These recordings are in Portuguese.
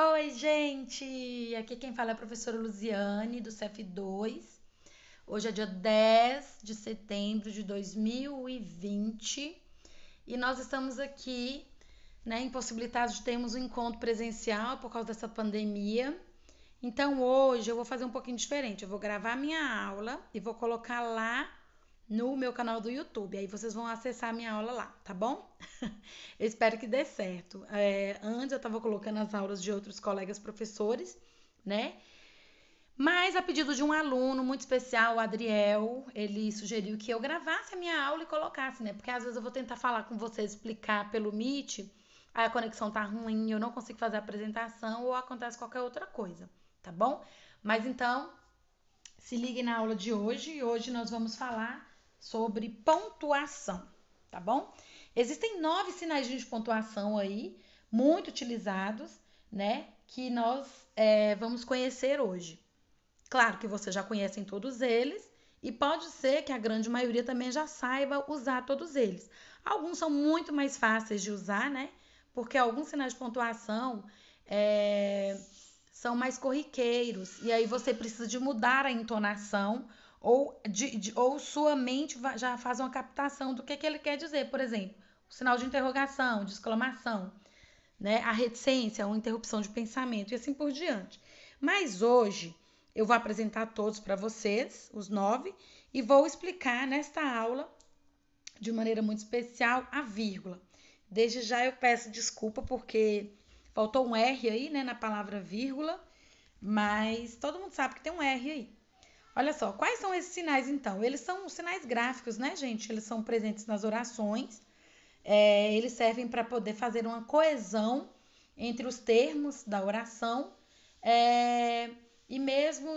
Oi, gente! Aqui quem fala é a professora Luziane, do CF2. Hoje é dia 10 de setembro de 2020 e nós estamos aqui, né, impossibilitados de termos um encontro presencial por causa dessa pandemia. Então, hoje eu vou fazer um pouquinho diferente. Eu vou gravar minha aula e vou colocar lá no meu canal do YouTube. Aí vocês vão acessar a minha aula lá, tá bom? Eu espero que dê certo. Antes eu estava colocando as aulas de outros colegas professores, né? Mas a pedido de um aluno muito especial, o Adriel, ele sugeriu que eu gravasse a minha aula e colocasse, né? Porque às vezes eu vou tentar falar com vocês, explicar pelo Meet, aí a conexão tá ruim, eu não consigo fazer a apresentação ou acontece qualquer outra coisa, tá bom? Mas então, se ligue na aula de hoje e hoje nós vamos falar sobre pontuação, tá bom? Existem 9 sinais de pontuação aí, muito utilizados, né? Que nós vamos conhecer hoje. Claro que vocês já conhecem todos eles e pode ser que a grande maioria também já saiba usar todos eles. Alguns são muito mais fáceis de usar, né? Porque alguns sinais de pontuação é, são mais corriqueiros e aí você precisa de mudar a entonação ou sua mente já faz uma captação do que ele quer dizer. Por exemplo, o sinal de interrogação, de exclamação, né? A reticência, uma interrupção de pensamento e assim por diante. Mas hoje eu vou apresentar todos para vocês, os 9, e vou explicar nesta aula, de maneira muito especial, a vírgula. Desde já eu peço desculpa porque faltou um R aí, né, na palavra vírgula, mas todo mundo sabe que tem um R aí. Olha só, quais são esses sinais então? Eles são sinais gráficos, né, gente? Eles são presentes nas orações. Eles servem para poder fazer uma coesão entre os termos da oração é, e mesmo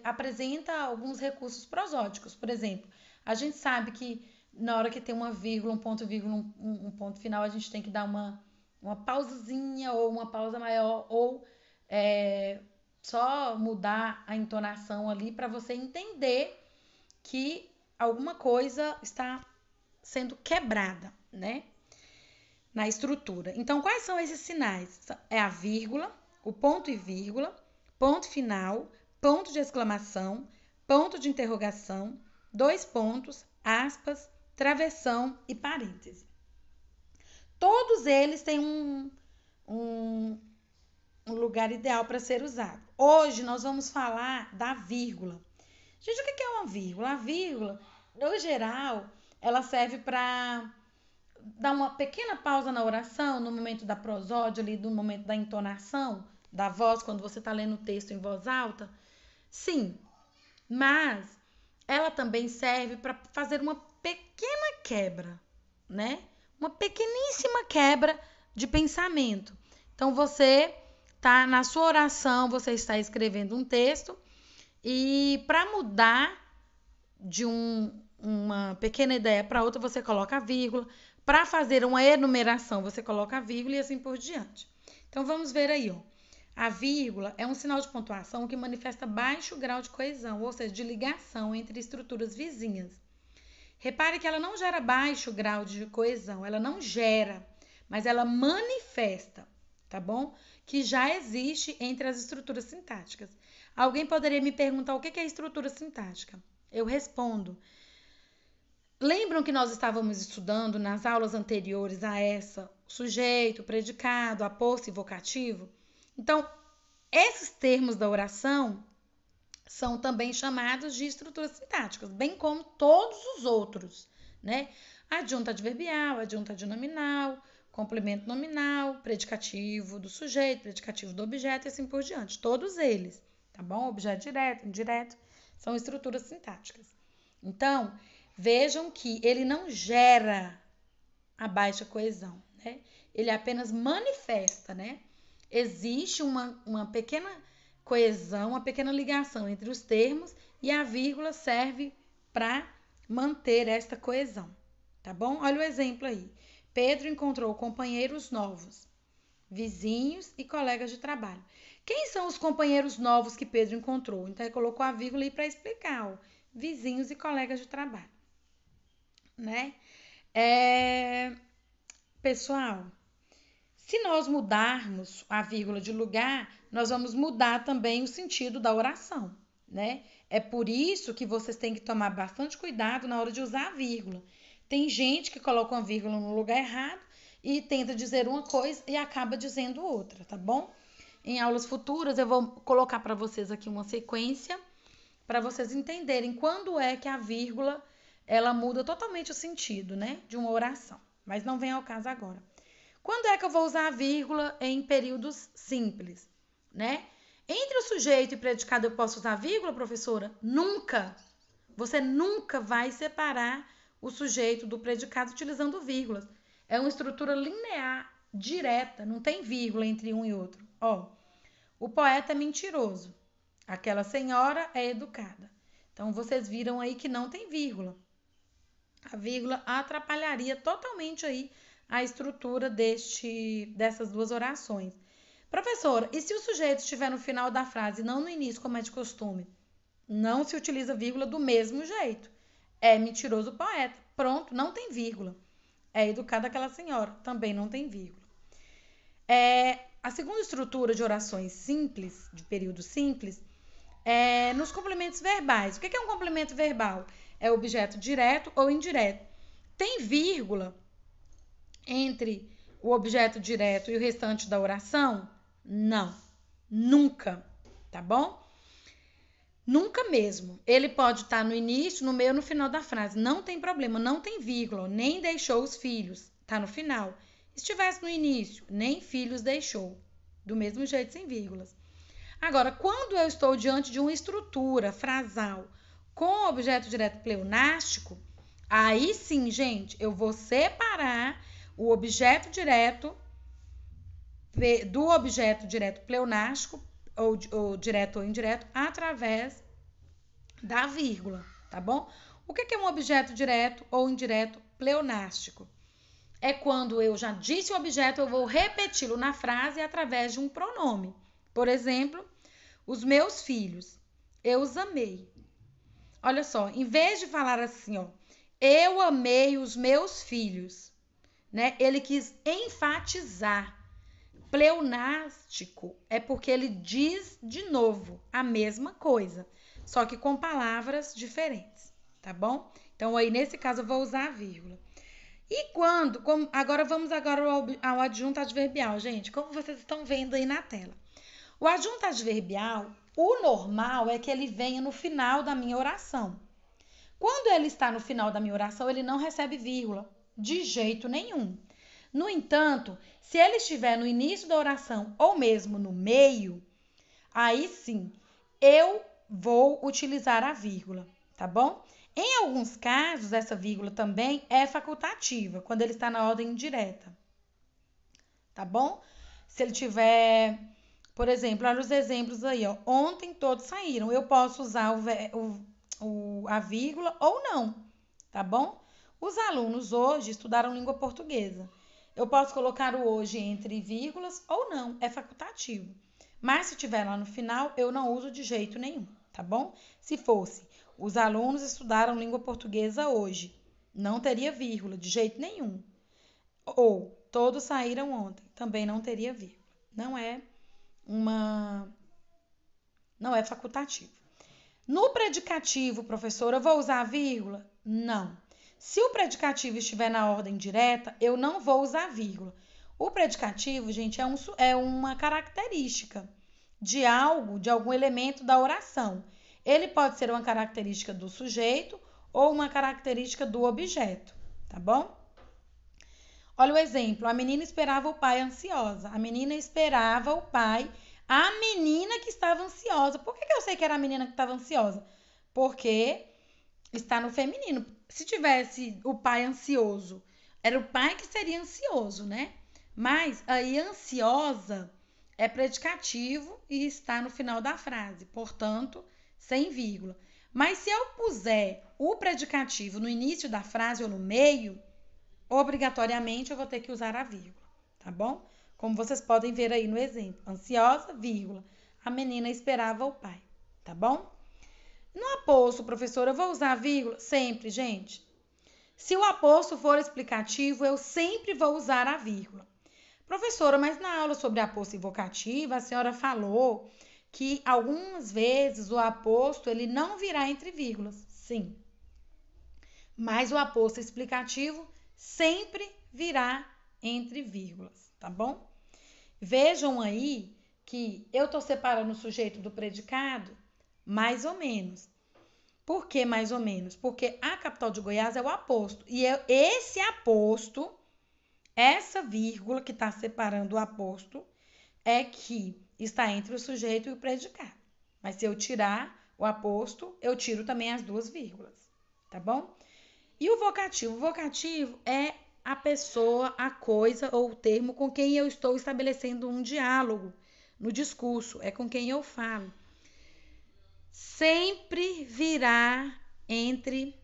apresenta alguns recursos prosódicos. Por exemplo, a gente sabe que na hora que tem uma vírgula, um ponto vírgula, um ponto final, a gente tem que dar uma pausazinha ou uma pausa maior ou é, só mudar a entonação ali para você entender que alguma coisa está sendo quebrada, né? Na estrutura. Então, quais são esses sinais? É a vírgula, o ponto e vírgula, ponto final, ponto de exclamação, ponto de interrogação, dois pontos, aspas, travessão e parêntese. Todos eles têm um, um lugar ideal para ser usado. Hoje nós vamos falar da vírgula. Gente, o que é uma vírgula? A vírgula, no geral, ela serve para dar uma pequena pausa na oração, no momento da prosódia, ali, no momento da entonação da voz, quando você está lendo o texto em voz alta? Sim, mas ela também serve para fazer uma pequena quebra, né? Uma pequeníssima quebra de pensamento. Então, você está na sua oração, você está escrevendo um texto e para mudar de uma pequena ideia para outra, você coloca a vírgula. Para fazer uma enumeração, você coloca a vírgula e assim por diante. Então, vamos ver aí, ó. A vírgula é um sinal de pontuação que manifesta baixo grau de coesão, ou seja, de ligação entre estruturas vizinhas. Repare que ela não gera baixo grau de coesão, ela não gera, mas ela manifesta, tá bom? Que já existe entre as estruturas sintáticas. Alguém poderia me perguntar o que é estrutura sintática? Eu respondo. Lembram que nós estávamos estudando nas aulas anteriores a essa sujeito, predicado, aposto e vocativo? Então, esses termos da oração são também chamados de estruturas sintáticas, bem como todos os outros, né? Adjunta adverbial, adjunta adnominal, complemento nominal, predicativo do sujeito, predicativo do objeto e assim por diante. Todos eles, tá bom? Objeto direto, indireto, são estruturas sintáticas. Então, vejam que ele não gera a baixa coesão, né? Ele apenas manifesta, né? Existe uma pequena coesão, uma pequena ligação entre os termos e a vírgula serve para manter esta coesão, tá bom? Olha o exemplo aí. Pedro encontrou companheiros novos, vizinhos e colegas de trabalho. Quem são os companheiros novos que Pedro encontrou? Então, ele colocou a vírgula aí para explicar, ó, vizinhos e colegas de trabalho, né? Pessoal, Se nós mudarmos a vírgula de lugar, nós vamos mudar também o sentido da oração, né? É por isso que vocês têm que tomar bastante cuidado na hora de usar a vírgula. Tem gente que coloca uma vírgula no lugar errado e tenta dizer uma coisa e acaba dizendo outra, tá bom? Em aulas futuras eu vou colocar para vocês aqui uma sequência para vocês entenderem quando é que a vírgula ela muda totalmente o sentido, né, de uma oração. Mas não vem ao caso agora. Quando é que eu vou usar a vírgula em períodos simples, né? Entre o sujeito e predicado eu posso usar vírgula, professora? Nunca. Você nunca vai separar o sujeito do predicado utilizando vírgulas. É uma estrutura linear, direta, não tem vírgula entre um e outro. Ó, o poeta é mentiroso. Aquela senhora é educada. Então, vocês viram aí que não tem vírgula. A vírgula atrapalharia totalmente aí a estrutura dessas duas orações. Professora, e se o sujeito estiver no final da frase e não no início, como é de costume? Não se utiliza vírgula do mesmo jeito. É mentiroso o poeta. Pronto, não tem vírgula. É educada aquela senhora. Também não tem vírgula. A segunda estrutura de orações simples, de período simples, é nos complementos verbais. O que é um complemento verbal? É objeto direto ou indireto. Tem vírgula entre o objeto direto e o restante da oração? Não, nunca, tá bom? Nunca mesmo. Ele pode estar no início, no meio ou no final da frase. Não tem problema, não tem vírgula, nem deixou os filhos. Tá no final. Se estivesse no início, nem filhos deixou. Do mesmo jeito, sem vírgulas. Agora, quando eu estou diante de uma estrutura frasal com objeto direto pleonástico, aí sim, gente, eu vou separar o objeto direto do objeto direto pleonástico, ou direto ou indireto, através da vírgula, tá bom? O que é um objeto direto ou indireto pleonástico? É quando eu já disse o objeto, eu vou repeti-lo na frase através de um pronome. Por exemplo, os meus filhos, eu os amei. Olha só, em vez de falar assim, ó, eu amei os meus filhos, né? Ele quis enfatizar. Pleonástico é porque ele diz de novo a mesma coisa, só que com palavras diferentes, tá bom? Então, aí nesse caso eu vou usar a vírgula. E quando, agora vamos ao adjunto adverbial, gente, como vocês estão vendo aí na tela. O adjunto adverbial, o normal é que ele venha no final da minha oração. Quando ele está no final da minha oração, ele não recebe vírgula, de jeito nenhum. No entanto, se ele estiver no início da oração ou mesmo no meio, aí sim, eu vou utilizar a vírgula, tá bom? Em alguns casos, essa vírgula também é facultativa, quando ele está na ordem indireta, tá bom? Se ele tiver, por exemplo, olha os exemplos aí, ó. Ontem todos saíram. Eu posso usar a vírgula ou não, tá bom? Os alunos hoje estudaram língua portuguesa. Eu posso colocar o hoje entre vírgulas ou não, é facultativo. Mas se tiver lá no final, eu não uso de jeito nenhum, tá bom? Se fosse, os alunos estudaram língua portuguesa hoje, não teria vírgula, de jeito nenhum. Ou, todos saíram ontem, também não teria vírgula. Não é facultativo. No predicativo, professora, eu vou usar a vírgula? Não. Se o predicativo estiver na ordem direta, eu não vou usar vírgula. O predicativo, gente, é uma característica de algo, de algum elemento da oração. Ele pode ser uma característica do sujeito ou uma característica do objeto, tá bom? Olha o exemplo. A menina esperava o pai ansiosa. A menina esperava o pai. A menina que estava ansiosa. Por que eu sei que era a menina que estava ansiosa? Porque está no feminino. Se tivesse o pai ansioso, era o pai que seria ansioso, né? Mas aí ansiosa é predicativo e está no final da frase, portanto, sem vírgula. Mas se eu puser o predicativo no início da frase ou no meio, obrigatoriamente eu vou ter que usar a vírgula, tá bom? Como vocês podem ver aí no exemplo. Ansiosa, vírgula. A menina esperava o pai, tá bom? No aposto, professora, eu vou usar vírgula? Sempre, gente. Se o aposto for explicativo, eu sempre vou usar a vírgula. Professora, mas na aula sobre aposto e vocativa, a senhora falou que algumas vezes o aposto ele não virá entre vírgulas. Sim, mas o aposto explicativo sempre virá entre vírgulas, tá bom? Vejam aí que eu estou separando o sujeito do predicado, mais ou menos. Por que mais ou menos? Porque a capital de Goiás é o aposto. E esse aposto, essa vírgula que está separando o aposto, é que está entre o sujeito e o predicado. Mas se eu tirar o aposto, eu tiro também as duas vírgulas, tá bom? E o vocativo? O vocativo é a pessoa, a coisa ou o termo com quem eu estou estabelecendo um diálogo no discurso, é com quem eu falo. Sempre virá entre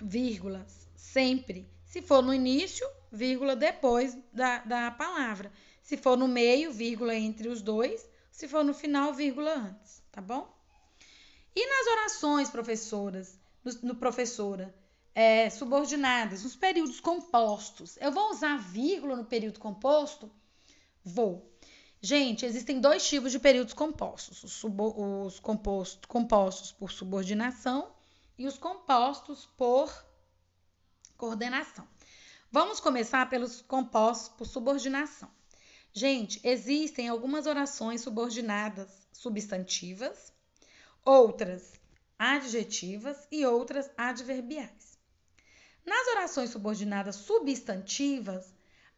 vírgulas, sempre. Se for no início, vírgula depois da palavra. Se for no meio, vírgula entre os dois. Se for no final, vírgula antes, tá bom? E nas orações, professoras, professora, subordinadas, nos períodos compostos, eu vou usar vírgula no período composto? Vou. Gente, existem dois tipos de períodos compostos: os compostos por subordinação e os compostos por coordenação. Vamos começar pelos compostos por subordinação. Gente, existem algumas orações subordinadas substantivas, outras adjetivas e outras adverbiais. Nas orações subordinadas substantivas,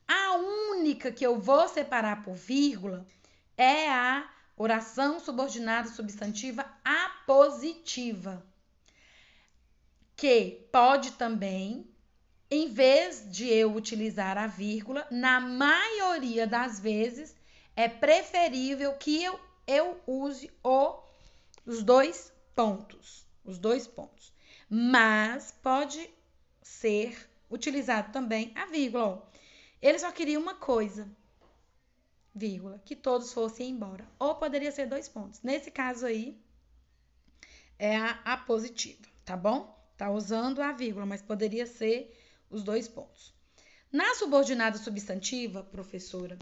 a única que eu vou separar por vírgula é a oração subordinada substantiva apositiva, que pode também, em vez de eu utilizar a vírgula, na maioria das vezes, é preferível que eu use os dois pontos. Mas pode ser utilizado também a vírgula. Ele só queria uma coisa, vírgula, que todos fossem embora. Ou poderia ser dois pontos. Nesse caso aí, é a apositiva, tá bom? Tá usando a vírgula, mas poderia ser os dois pontos. Na subordinada substantiva, professora,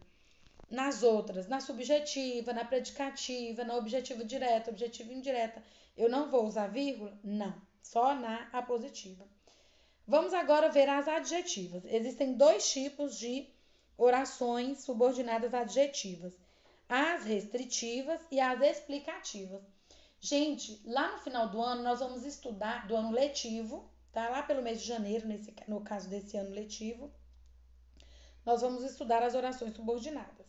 nas outras, na subjetiva, na predicativa, na objetiva direta, objetiva indireta, eu não vou usar vírgula? Não, só na apositiva. Vamos agora ver as adjetivas. Existem dois tipos de orações subordinadas adjetivas: as restritivas e as explicativas. Gente, lá no final do ano, nós vamos estudar, do ano letivo, tá? Lá pelo mês de janeiro, no caso desse ano letivo, nós vamos estudar as orações subordinadas.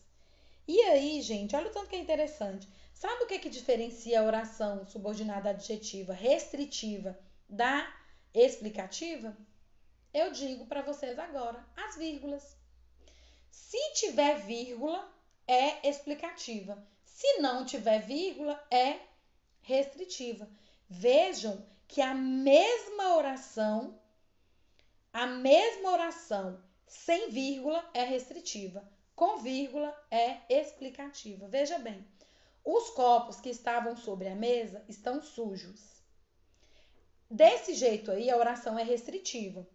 E aí, gente, olha o tanto que é interessante. Sabe o que diferencia a oração subordinada adjetiva restritiva da explicativa? Eu digo para vocês agora, as vírgulas. Se tiver vírgula, é explicativa. Se não tiver vírgula, é restritiva. Vejam que a mesma oração sem vírgula é restritiva, com vírgula é explicativa. Veja bem, os copos que estavam sobre a mesa estão sujos. Desse jeito aí, a oração é restritiva.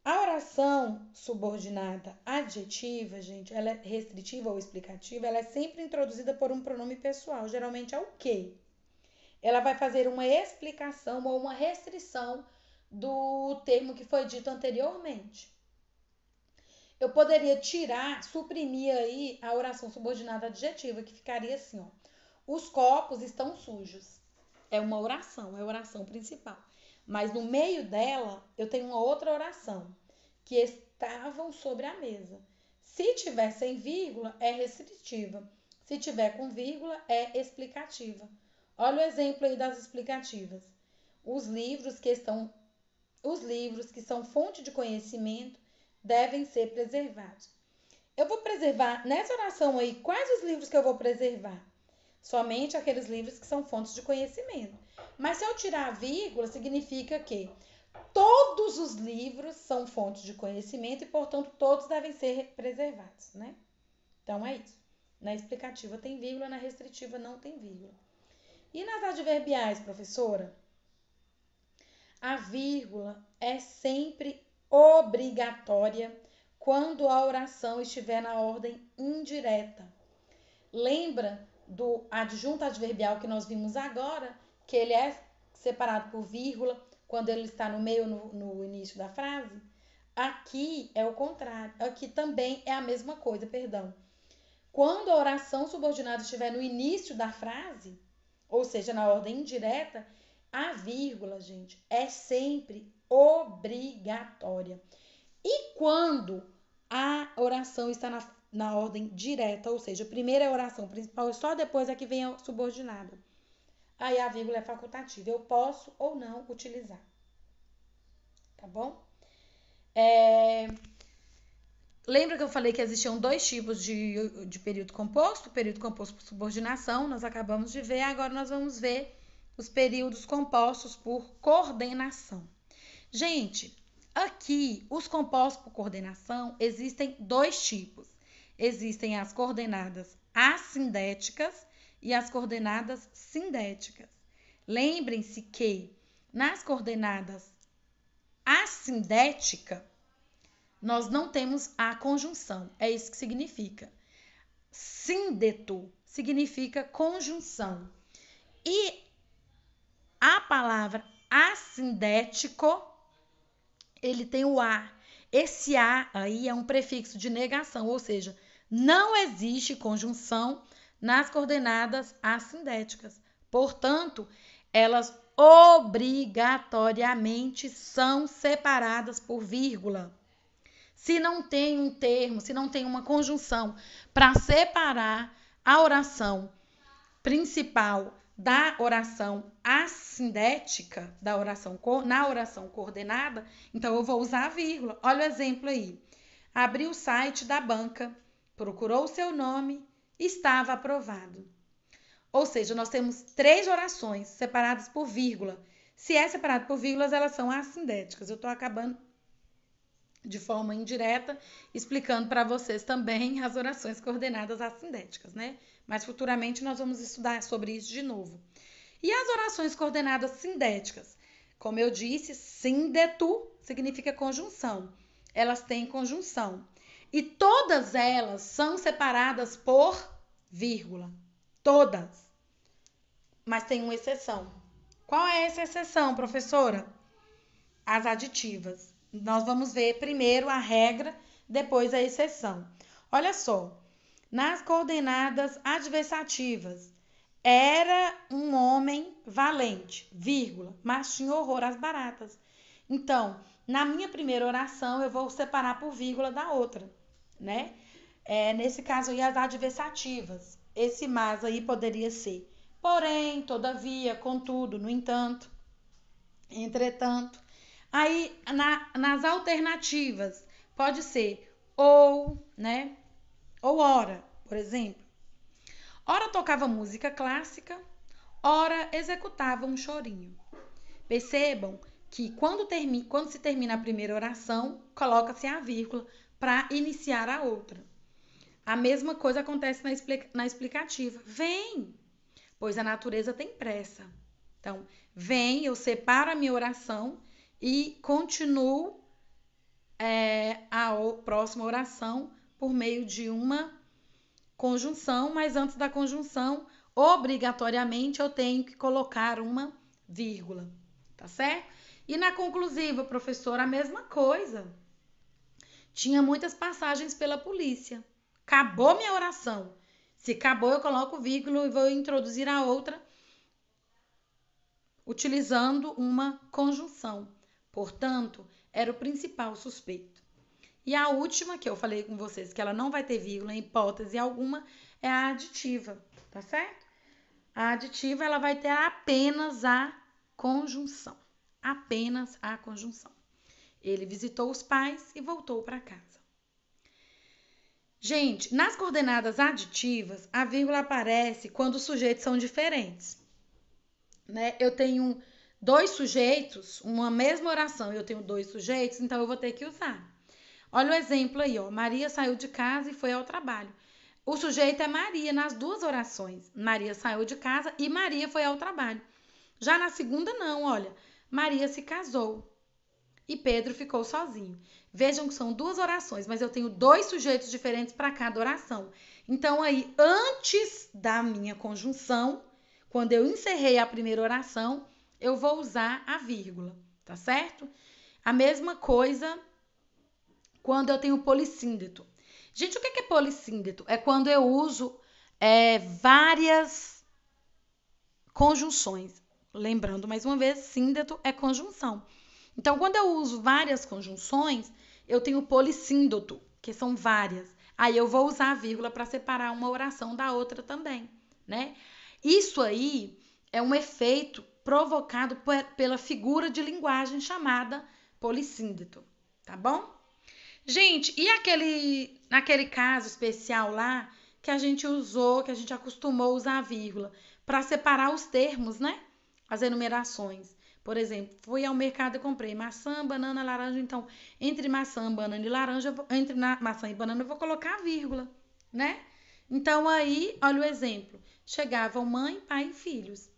A oração subordinada adjetiva, gente, ela é restritiva ou explicativa, ela é sempre introduzida por um pronome pessoal, geralmente é o que. Ela vai fazer uma explicação ou uma restrição do termo que foi dito anteriormente. Eu poderia suprimir aí a oração subordinada adjetiva, que ficaria assim, ó. Os copos estão sujos. É uma oração, é a oração principal. Mas no meio dela, eu tenho uma outra oração, que estavam sobre a mesa. Se tiver sem vírgula, é restritiva. Se tiver com vírgula, é explicativa. Olha o exemplo aí das explicativas. Os livros que são fonte de conhecimento devem ser preservados. Eu vou preservar, nessa oração aí, quais os livros que eu vou preservar? Somente aqueles livros que são fontes de conhecimento. Mas se eu tirar a vírgula, significa que todos os livros são fontes de conhecimento e, portanto, todos devem ser preservados, né? Então, é isso. Na explicativa tem vírgula, na restritiva não tem vírgula. E nas adverbiais, professora? A vírgula é sempre obrigatória quando a oração estiver na ordem indireta. Lembra do adjunto adverbial que nós vimos agora, que ele é separado por vírgula quando ele está no meio, no início da frase? Aqui é o contrário. Aqui também é a mesma coisa, perdão. Quando a oração subordinada estiver no início da frase, ou seja, na ordem indireta, a vírgula, gente, é sempre obrigatória. E quando a oração está na ordem direta, ou seja, primeiro é a oração principal e só depois é que vem a subordinada. Aí a vírgula é facultativa. Eu posso ou não utilizar. Tá bom? Lembra que eu falei que existiam dois tipos de período composto? O período composto por subordinação, nós acabamos de ver. Agora nós vamos ver os períodos compostos por coordenação. Gente, aqui, os compostos por coordenação, existem dois tipos. Existem as coordenadas assindéticas e as coordenadas sindéticas. Lembrem-se que nas coordenadas assindética, nós não temos a conjunção. É isso que significa. Síndeto significa conjunção. E a palavra assindético, ele tem o A. Esse A aí é um prefixo de negação, ou seja, não existe conjunção nas coordenadas assindéticas. Portanto, elas obrigatoriamente são separadas por vírgula. Se não tem um termo, se não tem uma conjunção para separar a oração principal da oração assindética, na oração coordenada, então eu vou usar a vírgula. Olha o exemplo aí. Abriu o site da banca, procurou o seu nome, estava aprovado. Ou seja, nós temos 3 orações separadas por vírgula. Se é separado por vírgulas, elas são assindéticas. Eu estou acabando de forma indireta, explicando para vocês também as orações coordenadas assindéticas, né? Mas futuramente nós vamos estudar sobre isso de novo. E as orações coordenadas sindéticas? Como eu disse, síndeto significa conjunção. Elas têm conjunção. E todas elas são separadas por vírgula. Todas. Mas tem uma exceção. Qual é essa exceção, professora? As aditivas. Nós vamos ver primeiro a regra, depois a exceção. Olha só, nas coordenadas adversativas, era um homem valente, vírgula, mas tinha horror às baratas. Então, na minha primeira oração, eu vou separar por vírgula da outra, né? Nesse caso aí, as adversativas. Esse mas aí poderia ser porém, todavia, contudo, no entanto, entretanto. Aí, nas alternativas, pode ser ou, né? Ou ora, por exemplo. Ora tocava música clássica, ora executava um chorinho. Percebam que quando se termina a primeira oração, coloca-se a vírgula para iniciar a outra. A mesma coisa acontece na explicativa. Vem, pois a natureza tem pressa. Então, vem, eu separo a minha oração e continuo a próxima oração por meio de uma conjunção, mas antes da conjunção, obrigatoriamente, eu tenho que colocar uma vírgula, tá certo? E na conclusiva, professora, a mesma coisa. Tinha muitas passagens pela polícia. Acabou minha oração. Se acabou, eu coloco vírgula e vou introduzir a outra utilizando uma conjunção. Portanto, era o principal suspeito. E a última, que eu falei com vocês, que ela não vai ter vírgula em hipótese alguma, é a aditiva, tá certo? A aditiva, ela vai ter apenas a conjunção. Apenas a conjunção. Ele visitou os pais e voltou para casa. Gente, nas coordenadas aditivas, a vírgula aparece quando os sujeitos são diferentes. Né? Eu tenho 2 sujeitos, uma mesma oração, eu tenho 2 sujeitos, então eu vou ter que usar. Olha o exemplo aí, ó. Maria saiu de casa e foi ao trabalho. O sujeito é Maria nas 2 orações. Maria saiu de casa e Maria foi ao trabalho. Já na segunda, não, olha. Maria se casou. e Pedro ficou sozinho. Vejam que são duas orações, mas eu tenho dois sujeitos diferentes para cada oração. Então, aí, antes da minha conjunção, quando eu encerrei a primeira oração, eu vou usar a vírgula, tá certo? A mesma coisa quando eu tenho polissíndeto. Gente, o que é polissíndeto? É quando eu uso várias conjunções. Lembrando, mais uma vez, síndeto é conjunção. Então, quando eu uso várias conjunções, eu tenho polissíndoto, que são várias. Aí eu vou usar a vírgula para separar uma oração da outra também, né? Isso aí é um efeito provocado pela figura de linguagem chamada polissíndeto, tá bom? Gente, e naquele caso especial lá que a gente usou, que a gente acostumou a usar a vírgula para separar os termos, né? As enumerações. Por exemplo, fui ao mercado e comprei maçã, banana, laranja. Então, entre maçã, banana e laranja, entre maçã e banana, eu vou colocar a vírgula, né? Então, aí, olha o exemplo. Chegavam mãe, pai e filhos.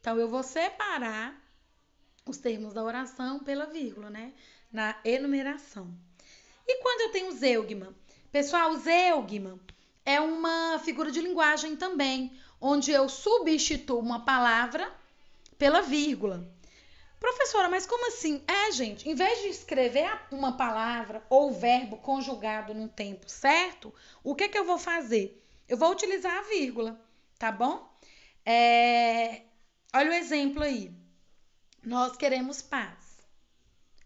Então, eu vou separar os termos da oração pela vírgula, né? Na enumeração. E quando eu tenho zeugma? Pessoal, zeugma é uma figura de linguagem também, onde eu substituo uma palavra pela vírgula. Professora, mas como assim? Gente, em vez de escrever uma palavra ou verbo conjugado num tempo certo, o que eu vou fazer? Eu vou utilizar a vírgula, tá bom? Olha o exemplo aí. Nós queremos paz.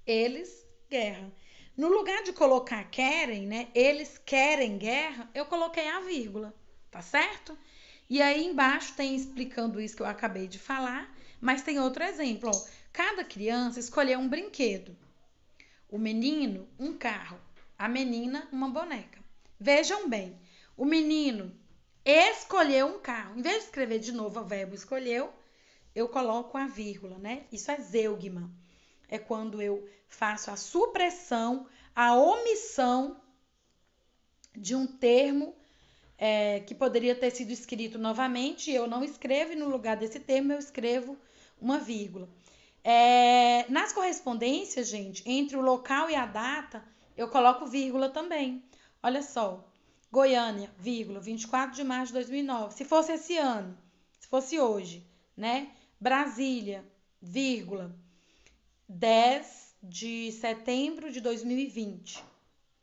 Eles, guerra. No lugar de colocar querem, né? Eles querem guerra, eu coloquei a vírgula, tá certo? E aí embaixo tem explicando isso que eu acabei de falar, mas tem outro exemplo, ó. Cada criança escolheu um brinquedo. O menino, um carro. A menina, uma boneca. Vejam bem, o menino escolheu um carro. Em vez de escrever de novo o verbo escolheu, eu coloco a vírgula, né? Isso é zeugma. É quando eu faço a supressão, a omissão de um termo que poderia ter sido escrito novamente, eu não escrevo, e no lugar desse termo eu escrevo uma vírgula. Nas correspondências, gente, entre o local e a data, eu coloco vírgula também. Olha só, Goiânia, vírgula, 24 de março de 2009. Se fosse esse ano, se fosse hoje, né? Brasília, vírgula, 10 de setembro de 2020,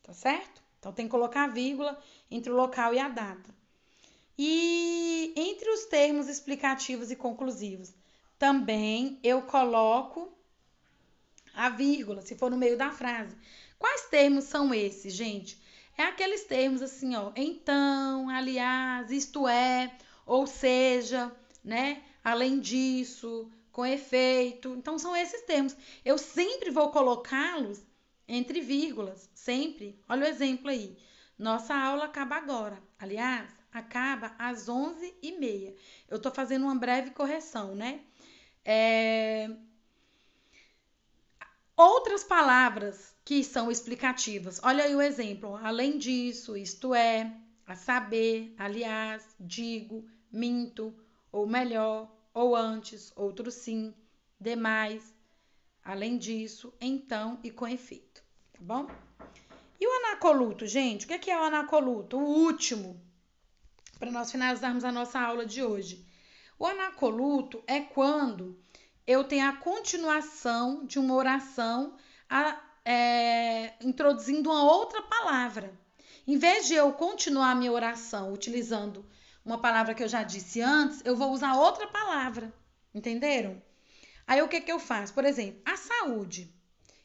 tá certo? Então, tem que colocar a vírgula entre o local e a data. E entre os termos explicativos e conclusivos, também eu coloco a vírgula, se for no meio da frase. Quais termos são esses, gente? É aqueles termos assim, ó, então, aliás, isto é, ou seja, né? Além disso, com efeito. Então, são esses termos. Eu sempre vou colocá-los entre vírgulas, sempre. Olha o exemplo aí. Nossa aula acaba agora. Aliás, acaba às 11h30. Eu tô fazendo uma breve correção, né? Outras palavras que são explicativas. Olha aí o exemplo. Além disso, isto é, a saber, aliás, digo, minto, ou melhor, ou antes, outro sim, demais, além disso, então e com efeito, tá bom? E o anacoluto, gente? O que é o anacoluto? O último, para nós finalizarmos a nossa aula de hoje. O anacoluto é quando eu tenho a continuação de uma oração introduzindo uma outra palavra. Em vez de eu continuar a minha oração utilizando uma palavra que eu já disse antes, eu vou usar outra palavra. Entenderam? Aí o que eu faço? Por exemplo, a saúde.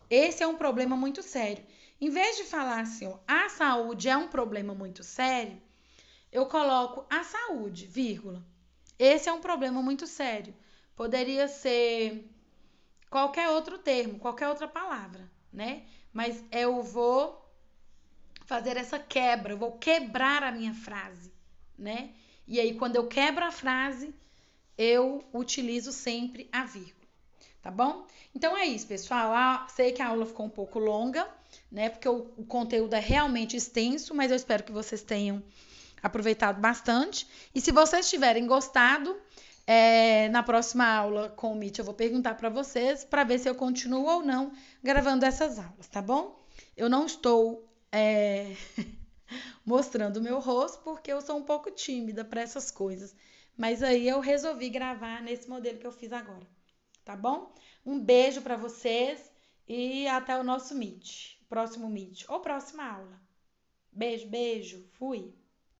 Esse é um problema muito sério. Em vez de falar assim, ó, a saúde é um problema muito sério, eu coloco a saúde, vírgula. Esse é um problema muito sério. Poderia ser qualquer outro termo, qualquer outra palavra, né? Mas eu vou fazer essa quebra, eu vou quebrar a minha frase, né? E aí, quando eu quebro a frase, eu utilizo sempre a vírgula, tá bom? Então é isso, pessoal. Sei que a aula ficou um pouco longa, né? Porque o conteúdo é realmente extenso, mas eu espero que vocês tenham aproveitado bastante. E se vocês tiverem gostado, Na próxima aula com o Meet eu vou perguntar para vocês para ver se eu continuo ou não gravando essas aulas, tá bom? Eu não estou mostrando o meu rosto porque eu sou um pouco tímida para essas coisas. Mas aí eu resolvi gravar nesse modelo que eu fiz agora, tá bom? Um beijo para vocês e até o nosso Meet, próximo Meet ou próxima aula. Beijo, beijo, fui!